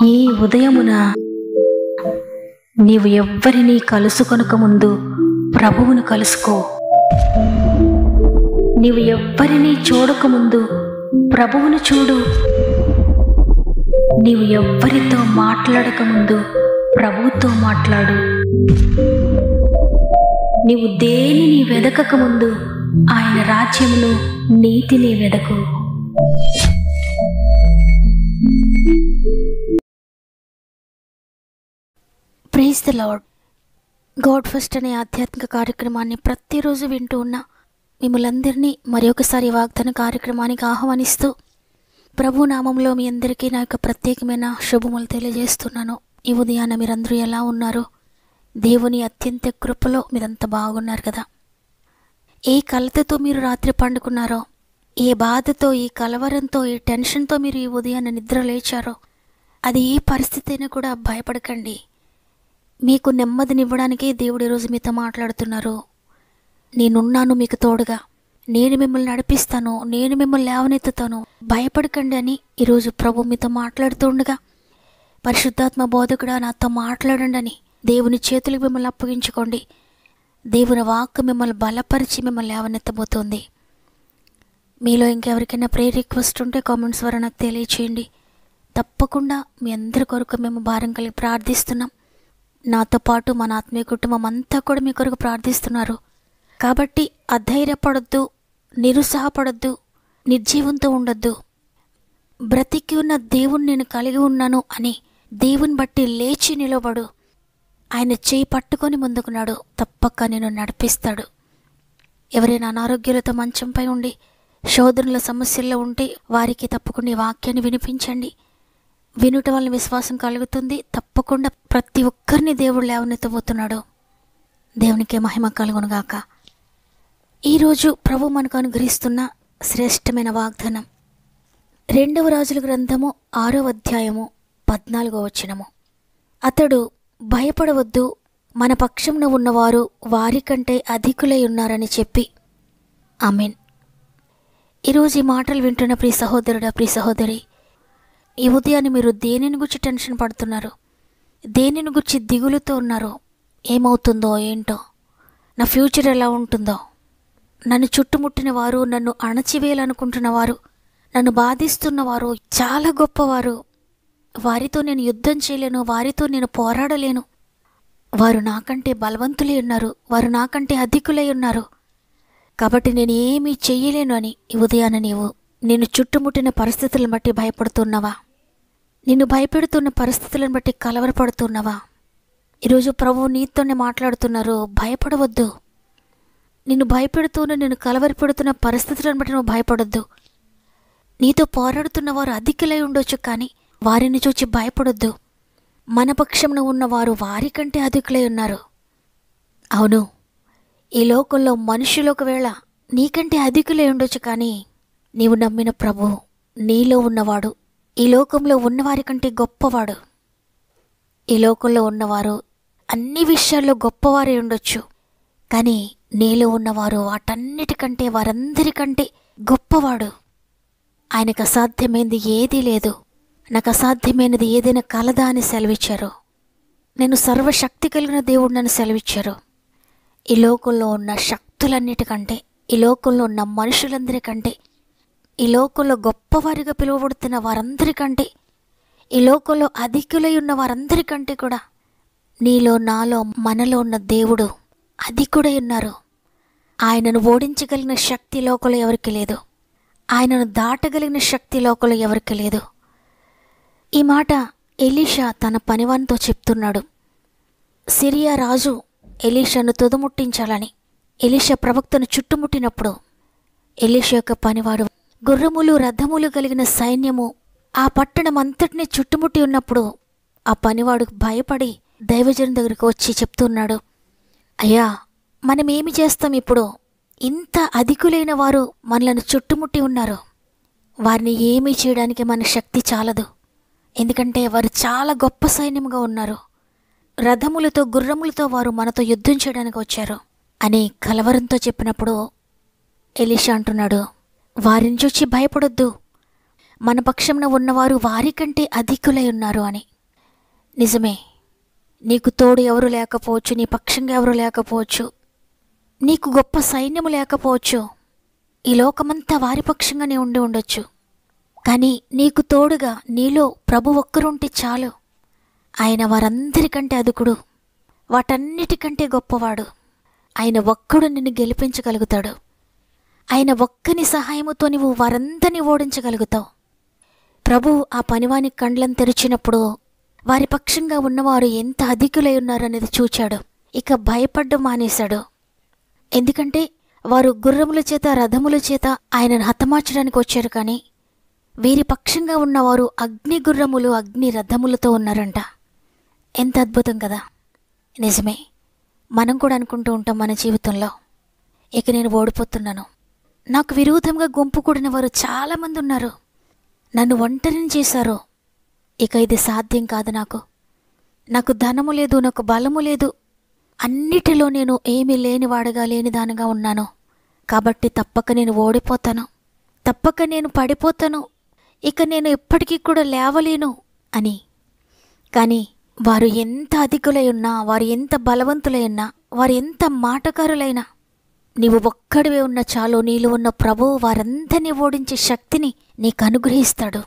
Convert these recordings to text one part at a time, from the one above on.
ఈ ఉదయమున నీవు ఎవ్వరినీ కలుసుకొనక ముందు ప్రభువును కలుసుకో. నీవు ఎవ్వరినీ చూడకముందు ప్రభువును చూడు. నీవు ఎవ్వరితో మాట్లాడకముందు ప్రభువుతో మాట్లాడు. నీవు దేనిని వెదకకముందు ఆయన రాజ్యమును నీతిని వెదకు. Praise the lord. God first అనే ఆధ్యాత్మిక కార్యక్రమాన్ని ప్రతిరోజు వింటూ ఉన్న మిమ్మల్ందరినీ మరి ఒకసారి వాగ్దాన కార్యక్రమానికి ఆహ్వానిస్తూ ప్రభు నామంలో మీ అందరికీ నా యొక్క ప్రత్యేకమైన శుభములు తెలియజేస్తున్నాను. ఈ ఉదయాన మీరందరూ ఎలా ఉన్నారు? దేవుని అత్యంత కృపలో మీరంతా బాగున్నారు కదా? ఏ కలతతో మీరు రాత్రి పండుకున్నారో, ఏ బాధతో, ఈ కలవరంతో, ఈ టెన్షన్తో మీరు ఈ ఉదయాన్న నిద్ర లేచారో, అది ఏ పరిస్థితి అయినా కూడా భయపడకండి. మీకు నెమ్మదినివ్వడానికే దేవుడు ఈరోజు మీతో మాట్లాడుతున్నారు. నేనున్నాను మీకు తోడుగా, నేను మిమ్మల్ని నడిపిస్తాను, నేను మిమ్మల్ని లేవనెత్తుతాను, భయపడకండి అని ఈరోజు ప్రభు మీతో మాట్లాడుతుండగా, పరిశుద్ధాత్మ బోధకుడా నాతో మాట్లాడండి అని దేవుని చేతులకు మిమ్మల్ని అప్పగించుకోండి. దేవుని వాక్కు మిమ్మల్ని బలపరిచి మిమ్మల్ని లేవనెత్తబోతోంది. మీలో ఇంకెవరికైనా ప్రేయర్ రిక్వెస్ట్ ఉంటే కామెంట్స్ ద్వారా నాకు తెలియచేయండి. తప్పకుండా మీ అందరి కొరకు మేము భారం కలిగి ప్రార్థిస్తున్నాం. నాతో పాటు మన ఆత్మీయ కుటుంబం అంతా కూడా మీ కొరకు ప్రార్థిస్తున్నారు. కాబట్టి అధైర్యపడొద్దు, నిరుత్సాహపడొద్దు, నిర్జీవంతో ఉండొద్దు. బ్రతికి ఉన్న దేవుని నేను కలిగి ఉన్నాను అని దేవుని బట్టి లేచి నిలబడు. ఆయన చేయి పట్టుకొని ముందుకున్నాడు, తప్పక నేను నడిపిస్తాడు. ఎవరైనా అనారోగ్యాలతో మంచంపై ఉండి శోధనల సమస్యల్లో ఉంటే వారికి తప్పకుండా ఈ వాక్యాన్ని వినిపించండి. వినుట వల్ల విశ్వాసం కలుగుతుంది. తప్పకుండా ప్రతి ఒక్కరిని దేవుడు లేవనెత్తబోతున్నాడు. దేవునికి మహిమ కలుగునుగాక. ఈరోజు ప్రభు మనకు అనుగ్రహిస్తున్న శ్రేష్టమైన వాగ్దానం 2వ రాజుల గ్రంథము 6వ అధ్యాయము 14వ వచనము. అతడు భయపడవద్దు, మన పక్షంలో ఉన్నవారు వారికంటే అధికులై ఉన్నారని చెప్పి. ఆమేన్. ఈరోజు ఈ మాటలు వింటున్న ప్రియ సహోదరుడా, ప్రియ సహోదరి, ఈ ఉదయాన్ని మీరు దేనిని గురించి టెన్షన్ పడుతున్నారు? దేనిని గురించి దిగులుతో ఉన్నారు? ఏమవుతుందో ఏంటో, నా ఫ్యూచర్ ఎలా ఉంటుందో, నన్ను చుట్టుముట్టిన వారు, నన్ను అణచివేయాలనుకుంటున్న వారు, నన్ను బాధిస్తున్నవారు చాలా గొప్పవారు, వారితో నేను యుద్ధం చేయలేను, వారితో నేను పోరాడలేను, వారు నాకంటే బలవంతులై ఉన్నారు, వారు నాకంటే అధికులై ఉన్నారు, కాబట్టి నేను ఏమీ చెయ్యలేను అని ఈ ఉదయాన నీవు నిన్ను చుట్టుముట్టిన పరిస్థితులను బట్టి భయపడుతున్నావా? నిన్ను భయపెడుతున్న పరిస్థితులను బట్టి కలవరపడుతున్నావా? ఈరోజు ప్రభువు నీతోనే మాట్లాడుతున్నారు. భయపడవద్దు. నిన్ను భయపెడుతున్న, నిన్ను కలవరపెడుతున్న పరిస్థితులను బట్టి నువ్వు భయపడొద్దు. నీతో పోరాడుతున్న వారు అధికులై ఉండొచ్చు, కానీ వారిని చూచి భయపడొద్దు. మన పక్షంలో ఉన్నవారు వారికంటే అధికులై ఉన్నారు. అవును, ఈ లోకంలో మనుషులు ఒకవేళ నీకంటే అధికులై ఉండొచ్చు, కానీ నీవు నమ్మిన ప్రభు నీలో ఉన్నవాడు ఈ లోకంలో ఉన్నవారి కంటే గొప్పవాడు. ఈ లోకంలో ఉన్నవారు అన్ని విషయాల్లో గొప్పవారే ఉండొచ్చు, కానీ నీలో ఉన్నవారు వాటన్నిటికంటే, వారందరికంటే గొప్పవాడు. ఆయనకు అసాధ్యమైనది ఏదీ లేదు. నాకు అసాధ్యమైనది ఏదైనా కలదా అని సెలవిచ్చారు. నేను సర్వశక్తి కలిగిన దేవుడు నన్ను సెలవిచ్చారు. ఈ లోకంలో ఉన్న శక్తులన్నిటికంటే, ఈ లోకంలో ఉన్న మనుషులందరికంటే, ఈ లోకంలో గొప్పవారిగా పిలువబడుతున్న వారందరికంటే, ఈ లోకంలో అధికులై ఉన్న వారందరికంటే కూడా నీలో, నాలో, మనలో ఉన్న దేవుడు అధికుడై ఉన్నారు. ఆయనను ఓడించగలిగిన శక్తి లోకంలో ఎవరికి లేదు. ఆయనను దాటగలిగిన శక్తి లోకంలో ఎవరికి లేదు. ఈ మాట ఎలీషా తన పనివానితో చెప్తున్నాడు. సిరియా రాజు ఎలీషాను తుదముట్టించాలని ఎలీషా ప్రవక్తను చుట్టుముట్టినప్పుడు, ఎలీషా యొక్క పనివాడు గుర్రములు, రథములు కలిగిన సైన్యము ఆ పట్టణం అంతటినీ చుట్టుముట్టి ఉన్నప్పుడు ఆ పనివాడు భయపడి దైవజనం దగ్గరికి వచ్చి చెప్తున్నాడు, అయ్యా, మనమేమి చేస్తాం ఇప్పుడు? ఇంత అధికులైన వారు మనలను చుట్టుముట్టి ఉన్నారు. వారిని ఏమీ చేయడానికి మన శక్తి చాలదు. ఎందుకంటే వారు చాలా గొప్ప సైన్యముగా ఉన్నారు. రథములతో, గుర్రములతో వారు మనతో యుద్ధం చేయడానికి వచ్చారు అని కలవరంతో చెప్పినప్పుడు ఎలీషా అంటున్నాడు, వారిని చూచి భయపడొద్దు, మన పక్షంలో ఉన్నవారు వారికంటే అధికులై ఉన్నారు అని. నిజమే, నీకు తోడు ఎవరు లేకపోవచ్చు, నీ పక్షంగా ఎవరు లేకపోవచ్చు, నీకు గొప్ప సైన్యము లేకపోవచ్చు, ఈ లోకమంతా వారి పక్షంగానే ఉండి ఉండొచ్చు. కానీ నీకు తోడుగా నీలో ప్రభు ఒక్కరుంటే చాలు. ఆయన వారందరికంటే అదుకుడు, వాటన్నిటికంటే గొప్పవాడు. ఆయన ఒక్కడు నిన్ను గెలిపించగలుగుతాడు. ఆయన ఒక్కని సహాయముతో నీవు వారందరినీ ఓడించగలుగుతావు. ప్రభు ఆ పనివాని కండ్లను తెరిచినప్పుడు వారి పక్షంగా ఉన్నవారు ఎంత అధికులై ఉన్నారనేది చూచాడు. ఇక భయపడ్డం మానేశాడు. ఎందుకంటే వారు గుర్రముల చేత రథముల చేత ఆయనను హతమార్చడానికి వచ్చారు. కానీ వీరి పక్షంగా ఉన్నవారు అగ్ని గుర్రములు అగ్ని రథములతో ఉన్నారంట. ఎంత అద్భుతం కదా. నిజమే, మనం కూడా అనుకుంటూ ఉంటాం మన జీవితంలో, ఇక నేను ఓడిపోతున్నాను, నాకు విరోధంగా గుంపు కూడిన వారు చాలామంది ఉన్నారు, నన్ను ఒంటరిని చేశారు, ఇక ఇది సాధ్యం కాదు, నాకు ధనము లేదు, నాకు బలము లేదు, అన్నిటిలో నేను ఏమీ లేనివాడుగా లేనిదానిగా ఉన్నాను, కాబట్టి తప్పక నేను ఓడిపోతాను, తప్పక నేను పడిపోతాను, ఇక నేను ఎప్పటికీ కూడా లేవలేను అని. కానీ వారు ఎంత అధికులై ఉన్నా, వారు ఎంత బలవంతులై ఉన్నా, వారు ఎంత మాటకారులైనా, నీవు ఒక్కడివే ఉన్న చాలు, నీలో ఉన్న ప్రభువు వారందరినీ ఓడించే శక్తిని నీకు అనుగ్రహిస్తాడు.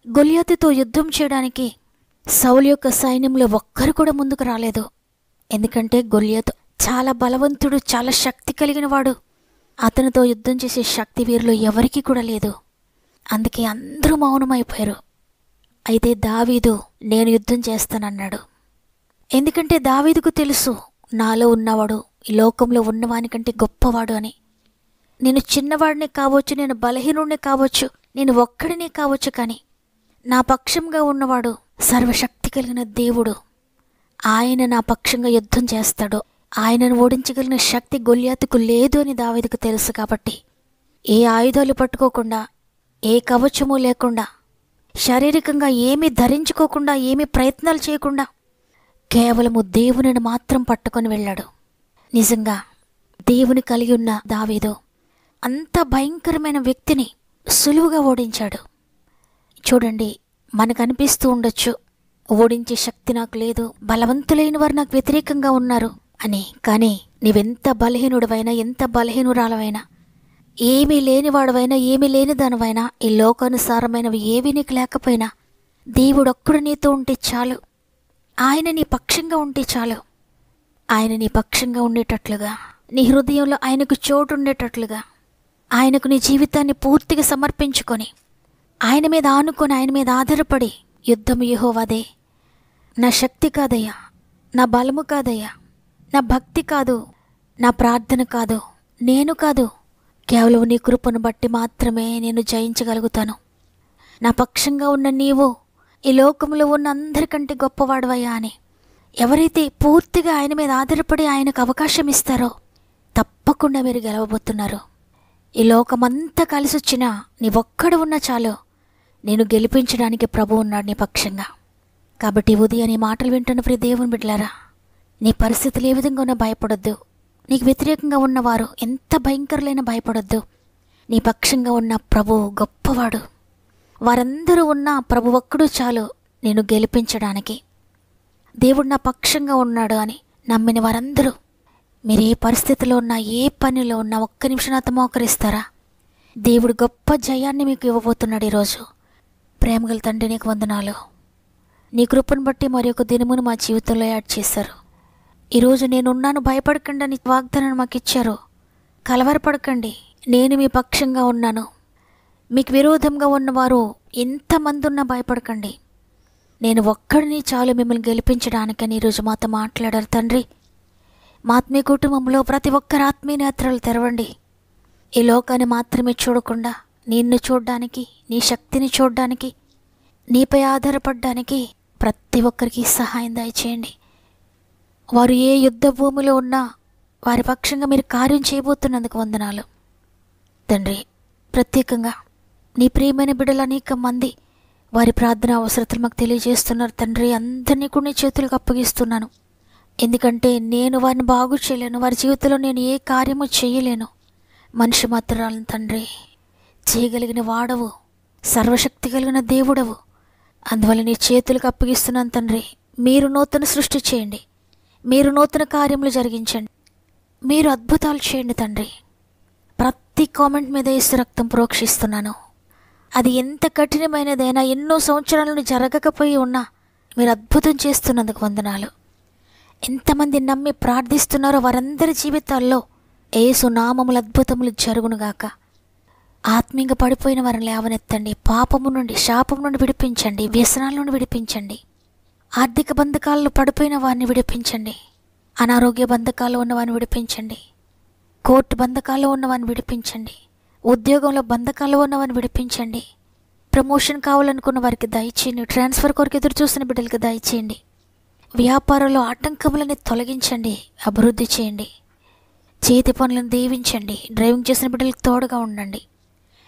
గొలియాతుతో యుద్ధం చేయడానికి సౌలు యొక్క సైన్యంలో ఒక్కరు కూడా ముందుకు రాలేదు. ఎందుకంటే గొలియాతు చాలా బలవంతుడు, చాలా శక్తి కలిగిన వాడు. అతనితో యుద్ధం చేసే శక్తి వీరిలో ఎవరికీ కూడా లేదు. అందుకే అందరూ మౌనమైపోయారు. అయితే దావీదు నేను యుద్ధం చేస్తానన్నాడు. ఎందుకంటే దావీదుకు తెలుసు, నాలో ఉన్నవాడు ఈ లోకంలో ఉన్నవానికంటే గొప్పవాడు అని. నేను చిన్నవాడిని కావచ్చు, నేను బలహీనుడిని కావచ్చు, నేను ఒక్కడినే కావచ్చు, కానీ నా పక్షంగా ఉన్నవాడు సర్వశక్తి కలిగిన దేవుడు. ఆయన నా పక్షంగా యుద్ధం చేస్తాడు. ఆయనను ఓడించగలిగిన శక్తి గొలియాతుకు లేదు అని దావీదుకు తెలుసు. కాబట్టి ఏ ఆయుధాలు పట్టుకోకుండా, ఏ కవచము లేకుండా, శారీరకంగా ఏమీ ధరించుకోకుండా, ఏమీ ప్రయత్నాలు చేయకుండా కేవలము దేవునిని మాత్రం పట్టుకొని వెళ్ళాడు. నిజంగా దేవుని కలిగి ఉన్న దావీదు అంత భయంకరమైన వ్యక్తిని సులువుగా ఓడించాడు. చూడండి, మనకు అనిపిస్తూ ఉండొచ్చు, ఓడించే శక్తి నాకు లేదు, బలవంతులైన వారు నాకు వ్యతిరేకంగా ఉన్నారు అని. కానీ నీవెంత బలహీనుడివైనా, ఎంత బలహీనురాలవైనా, ఏమీ లేనివాడవైనా, ఏమీ లేనిదానివైనా, ఈ లోకానుసారమైనవి ఏవీ నీకు లేకపోయినా, దేవుడొక్కడు నీతో ఉంటే చాలు. ఆయన నీ పక్షంగా ఉంటే చాలు. ఆయన నీ పక్షంగా ఉండేటట్లుగా, నీ హృదయంలో ఆయనకు చోటు ఉండేటట్లుగా, ఆయనకు నీ జీవితాన్ని పూర్తిగా సమర్పించుకొని, ఆయన మీద ఆనుకొని, ఆయన మీద ఆధారపడి, యుద్ధము యెహోవాదే, నా శక్తి కాదయ్యా, నా బలము కాదయ్యా, నా భక్తి కాదు, నా ప్రార్థన కాదు, నేను కాదు, కేవలం నీ కృపను బట్టి మాత్రమే నేను జయించగలుగుతాను. నా పక్షంగా ఉన్న నీవు ఈ లోకంలో ఉన్న అందరికంటే గొప్పవాడవయ్యా అని ఎవరైతే పూర్తిగా ఆయన మీద ఆధారపడి ఆయనకు అవకాశం ఇస్తారో తప్పకుండా మీరు గెలవబోతున్నారు. ఈ లోకమంతా కలిసి వచ్చినా నీ ఒక్కడు ఉన్నా చాలు, నేను గెలిపించడానికి ప్రభు ఉన్నాడు నీ పక్షంగా. కాబట్టి ఉదయం నీ మాటలు వింటున్న ప్రియ దేవుని బిడ్డలారా, నీ పరిస్థితులు ఏ విధంగా ఉన్నా భయపడొద్దు. నీకు వ్యతిరేకంగా ఉన్నవారు ఎంత భయంకరులైనా భయపడొద్దు. నీ పక్షంగా ఉన్న ప్రభువు గొప్పవాడు. వారందరూ ఉన్నా ప్రభు ఒక్కడు చాలు నేను గెలిపించడానికి. దేవుడు నా పక్షంగా ఉన్నాడు అని నమ్మిన వారందరూ, మీరు ఏ పరిస్థితిలో ఉన్నా, ఏ పనిలో ఉన్నా, ఒక్క నిమిషం నాతో మోకరిస్తారా? దేవుడు గొప్ప జయాన్ని మీకు ఇవ్వబోతున్నాడు ఈరోజు. ప్రేమగల తండ్రి, నీకు వందనాలు. నీ కృపను బట్టి మరి ఒక దినమును మా జీవితంలో యాడ్ చేశారు. ఈరోజు నేనున్నాను, భయపడకండి అని వాగ్దానాన్ని మాకు ఇచ్చారు. కలవరపడకండి, నేను మీ పక్షంగా ఉన్నాను. మీకు విరోధంగా ఉన్నవారు ఎంతమంది ఉన్నా భయపడకండి, నేను ఒక్కడిని చాలు మిమ్మల్ని గెలిపించడానికని ఈరోజు మాతో మాట్లాడారు తండ్రి. మా ఆత్మీయ కుటుంబంలో ప్రతి ఒక్కరి ఆత్మీయ నేత్రాలు తెరవండి. ఈ లోకాన్ని మాత్రమే చూడకుండా నిన్ను చూడడానికి, నీ శక్తిని చూడడానికి, నీపై ఆధారపడడానికి ప్రతి ఒక్కరికి సహాయం దయచేయండి. వారు ఏ యుద్ధ భూమిలో ఉన్నా వారి పక్షంగా మీరు కార్యం చేయబోతున్నందుకు వందనాలు తండ్రి. ప్రత్యేకంగా నీ ప్రియమైన బిడ్డలు అనేక మంది వారి ప్రార్థన అవసరతలు మాకు తెలియజేస్తున్నారు తండ్రి. అందరినీ కూడా నీ చేతులకు అప్పగిస్తున్నాను. ఎందుకంటే నేను వారిని బాగు చేయలేను, వారి జీవితంలో నేను ఏ కార్యము చేయలేను. మనిషి మాత్రాలను తండ్రి చేయగలిగిన వాడవు, సర్వశక్తి కలిగిన దేవుడవు. అందువల్ల నీ చేతులకు అప్పగిస్తున్నాను తండ్రి. మీరు నూతన సృష్టి చేయండి, మీరు నూతన కార్యములు జరిగించండి, మీరు అద్భుతాలు చేయండి తండ్రి. ప్రతి కామెంట్ మీద యేసు రక్తం ప్రోక్షిస్తున్నాను. అది ఎంత కఠినమైనదైనా, ఎన్నో సంవత్సరాల నుండి జరగకపోయి ఉన్నా మీరు అద్భుతం చేస్తున్నందుకు వందనాలు. ఎంతమంది నమ్మి ప్రార్థిస్తున్నారో వారందరి జీవితాల్లో యేసు నామముల అద్భుతములు జరుగునుగాక. ఆత్మీయంగా పడిపోయిన వారిని లేవనెత్తండి. పాపము నుండి, శాపము నుండి విడిపించండి. వ్యసనాల నుండి విడిపించండి. ఆర్థిక బంధకాల్లో పడిపోయిన వారిని విడిపించండి. అనారోగ్య బంధకాల్లో ఉన్న వారిని విడిపించండి. కోర్టు బంధకాల్లో ఉన్న వారిని విడిపించండి. ఉద్యోగంలో బంధకాల్లో ఉన్న వారిని విడిపించండి. ప్రమోషన్ కావాలనుకున్న వారికి దయచేయండి. ట్రాన్స్ఫర్ కొరకు ఎదురు చూసిన బిడ్డలకు దయచేయండి. వ్యాపారంలో ఆటంకములని తొలగించండి, అభివృద్ధి చేయండి. చేతి పనులను దీవించండి. డ్రైవింగ్ చేసిన బిడ్డలకు తోడుగా ఉండండి.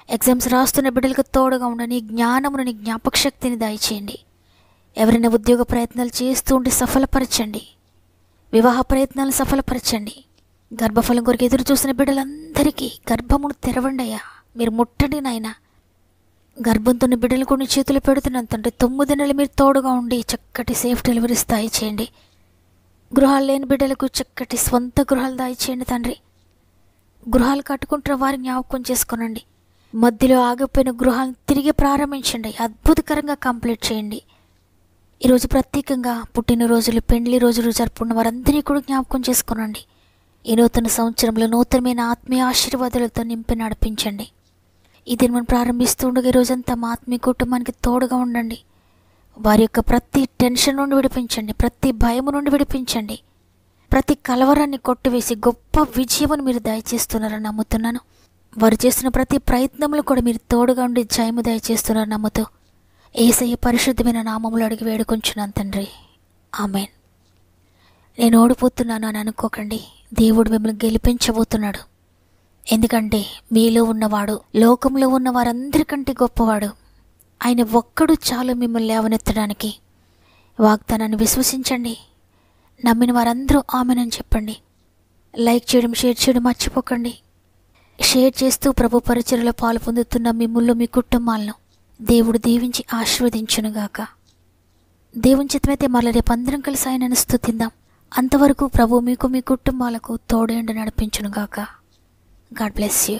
ఎగ్జామ్స్ రాస్తున్న బిడ్డలకు తోడుగా ఉండండి. జ్ఞానమును, నీ జ్ఞాపక శక్తిని దయచేయండి. ఎవరైనా ఉద్యోగ ప్రయత్నాలు చేస్తూ ఉంటే సఫలపరచండి. వివాహ ప్రయత్నాలను సఫలపరచండి. గర్భఫలం కొరకు ఎదురు చూసిన బిడ్డలందరికీ గర్భమును తెరవండి అయ్యా. మీరు ముట్టండి నాయనా. గర్భంతో బిడ్డలు కొన్ని చేతులు పెడుతున్నంతంటే 9 నెలలు మీరు తోడుగా ఉండి చక్కటి సేఫ్ డెలివరీ స్థాయి చేయండి. గృహాలు లేని బిడ్డలకు చక్కటి స్వంత గృహాలు దయచేయండి తండ్రి. గృహాలు కట్టుకుంటున్న వారిని జ్ఞాపకం చేసుకోనండి. మధ్యలో ఆగిపోయిన గృహాలను తిరిగి ప్రారంభించండి. అద్భుతకరంగా కంప్లీట్ చేయండి. ఈరోజు ప్రత్యేకంగా పుట్టినరోజులు, పెండ్లి రోజులు జరుపుకున్న వారందరినీ కూడా జ్ఞాపకం చేసుకోనండి. ఈ నూతన సంవత్సరంలో నూతనమైన ఆత్మీయ ఆశీర్వాదాలతో నింపి నడిపించండి. ఇది మనం ప్రారంభిస్తూ ఉండగా ఈరోజంతా మా ఆత్మీయ కుటుంబానికి తోడుగా ఉండండి. వారి యొక్క ప్రతి టెన్షన్ నుండి విడిపించండి. ప్రతి భయము నుండి విడిపించండి. ప్రతి కలవరాన్ని కొట్టివేసి గొప్ప విజయమును మీరు దయచేస్తున్నారని నమ్ముతున్నాను. వారు చేస్తున్న ప్రతి ప్రయత్నంలో కూడా మీరు తోడుగా ఉండి జయము దయచేస్తున్నారని నమ్ముతూ యేసయ్య పరిశుద్ధమైన నామములు అడిగి వేడుకొంచున్నాను తండ్రి. ఆమేన్. నేను ఓడిపోతున్నాను అని అనుకోకండి. దేవుడు మిమ్మల్ని గెలిపించబోతున్నాడు. ఎందుకంటే మీలో ఉన్నవాడు లోకంలో ఉన్న వారందరికంటే గొప్పవాడు. ఆయన ఒక్కడు చాలు మిమ్మల్ని లేవనెత్తడానికి. వాగ్దానాన్ని విశ్వసించండి. నమ్మిన వారందరూ ఆమెనని చెప్పండి. లైక్ చేయడం, షేర్ చేయడం మర్చిపోకండి. షేర్ చేస్తూ ప్రభు పరిచర్యలో పాలు పొందుతున్న మిమ్మల్ని, మీ కుటుంబాలను దేవుడు దీవించి ఆశీర్వదించునుగాక. దేవుని చిత్తమైతే మళ్ళీ రేపు అందరం కలిసి ఆయనను స్తుతిద్దాం. అంతవరకు ప్రభు మీకు, మీ కుటుంబాలకు తోడేండు నడిపించునుగాక. God bless you.